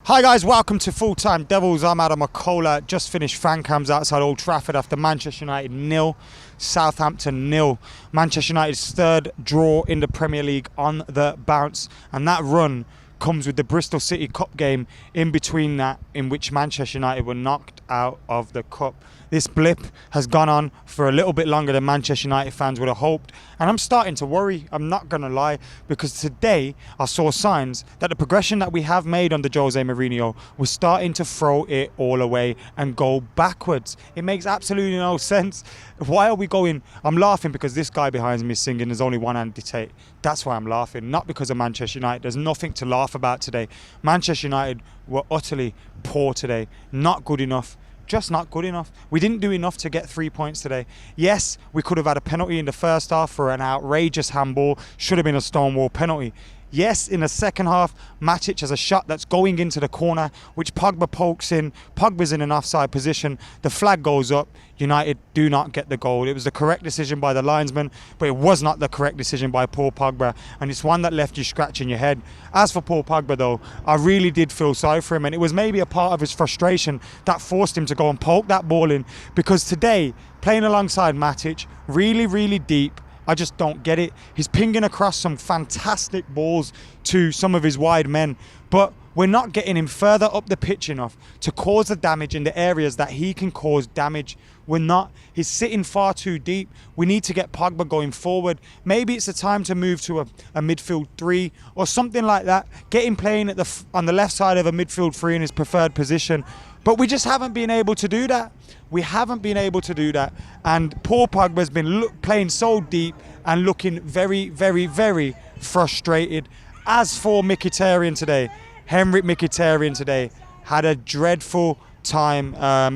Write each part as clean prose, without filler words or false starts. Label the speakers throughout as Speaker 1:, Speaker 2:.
Speaker 1: Hi guys, welcome to Full Time Devils. I'm Adam McKola. Just finished fan cams outside Old Trafford after Manchester United 0, Southampton 0. Manchester United's third draw in the Premier League on the bounce, and that run comes with the Bristol City Cup game in between that, in which Manchester United were knocked out of the Cup. This blip has gone on for a little bit longer than Manchester United fans would have hoped, and I'm starting to worry, I'm not going to lie, because today I saw signs that the progression that we have made under Jose Mourinho was starting to throw it all away and go backwards. It makes absolutely no sense. Why are we going? I'm laughing because this guy behind me is singing There's Only One Andy Tate. That's why I'm laughing, not because of Manchester United. There's nothing to laugh about today. Manchester United were utterly poor today, not good enough. Just not good enough. We didn't do enough to get 3 points today. Yes, we could have had a penalty in the first half for an outrageous handball. Should have been a stonewall penalty. Yes, in the second half, Matic has a shot that's going into the corner, which Pogba pokes in. Pogba's in an offside position. The flag goes up. United do not get the goal. It was the correct decision by the linesman, but it was not the correct decision by Paul Pogba, and it's one that left you scratching your head. As for Paul Pogba, though, I really did feel sorry for him, and it was maybe a part of his frustration that forced him to go and poke that ball in, because today, playing alongside Matic, really deep, I just don't get it. He's pinging across some fantastic balls to some of his wide men, but we're not getting him further up the pitch enough to cause the damage in the areas that he can cause damage. We're not. He's sitting far too deep. We need to get Pogba going forward. Maybe it's the time to move to a midfield three or something like that. Get him playing on the left side of a midfield three in his preferred position. But we just haven't been able to do that. We haven't been able to do that. And Paul Pogba's been playing so deep and looking very frustrated. As for Mkhitaryan today, Henrik Mkhitaryan today had a dreadful time,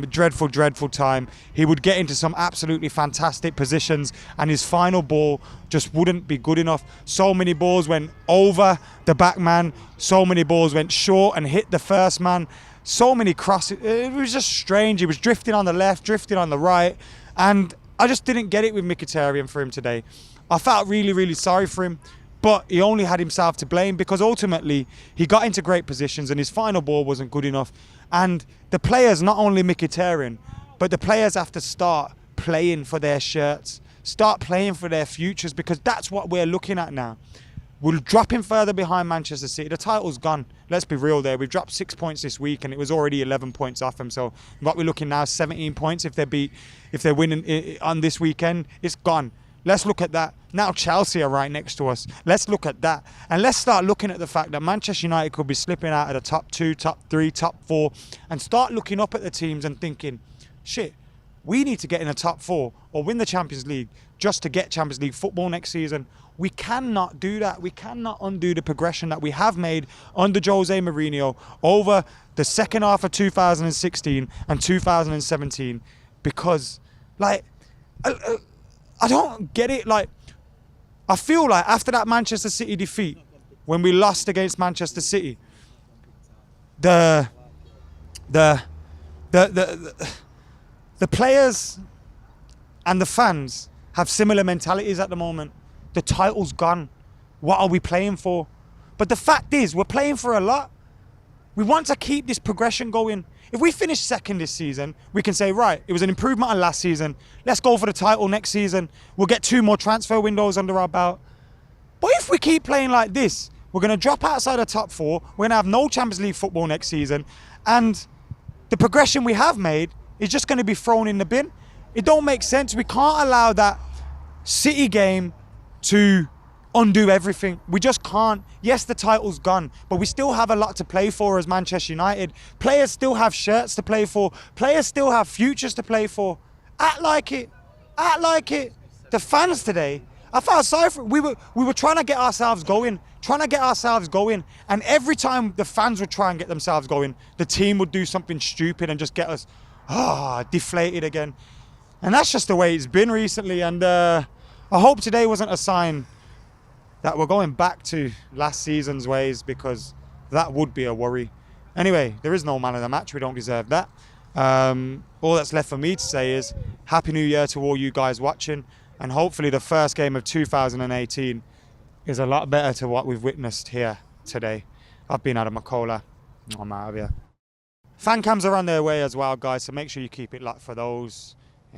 Speaker 1: dreadful time. He would get into some absolutely fantastic positions and his final ball just wouldn't be good enough. So many balls went over the back man, so many balls went short and hit the first man. So many crosses. It was just strange. He was drifting on the left, drifting on the right, and I just didn't get it with Mkhitaryan for him today. I felt really sorry for him, but he only had himself to blame, because ultimately he got into great positions and his final ball wasn't good enough. And the players, not only Mkhitaryan, but the players have to start playing for their shirts, start playing for their futures, because that's what we're looking at now. We're dropping further behind Manchester City. The title's gone. Let's be real there. We've dropped 6 points this week and it was already 11 points off them. So what we're looking now is 17 points if they're winning on this weekend. It's gone. Let's look at that. Now Chelsea are right next to us. Let's look at that. And let's start looking at the fact that Manchester United could be slipping out of the top 2, top 3, top 4, and start looking up at the teams and thinking, shit, we need to get in the top 4 or win the Champions League just to get Champions League football next season. We cannot do that. We cannot undo the progression that we have made under Jose Mourinho over the second half of 2016 and 2017, because, like, I don't get it. Like, I feel like after that Manchester City defeat, when we lost against Manchester City, the players and the fans have similar mentalities at the moment. The title's gone. What are we playing for? But the fact is, we're playing for a lot. We want to keep this progression going. If we finish second this season, we can say, right, it was an improvement on last season. Let's go for the title next season. We'll get 2 more transfer windows under our belt. But if we keep playing like this, we're going to drop outside the top 4. We're going to have no Champions League football next season. And the progression we have made is just going to be thrown in the bin. It don't make sense. We can't allow that City game to undo everything. We just can't. Yes, the title's gone, but we still have a lot to play for as Manchester United. Players still have shirts to play for. Players still have futures to play for. Act like it. Act like it. The fans today, I felt sorry for. We were trying to get ourselves going, and every time the fans would try and get themselves going, the team would do something stupid and just get us deflated again. And that's just the way it's been recently. And I hope today wasn't a sign that we're going back to last season's ways, because that would be a worry. Anyway, there is no man of the match. We don't deserve that. All that's left for me to say is Happy New Year to all you guys watching, and hopefully the first game of 2018 is a lot better to what we've witnessed here today. I've been Adam McKola. I'm out of here. Fan cams are on their way as well, guys, so make sure you keep it locked for those.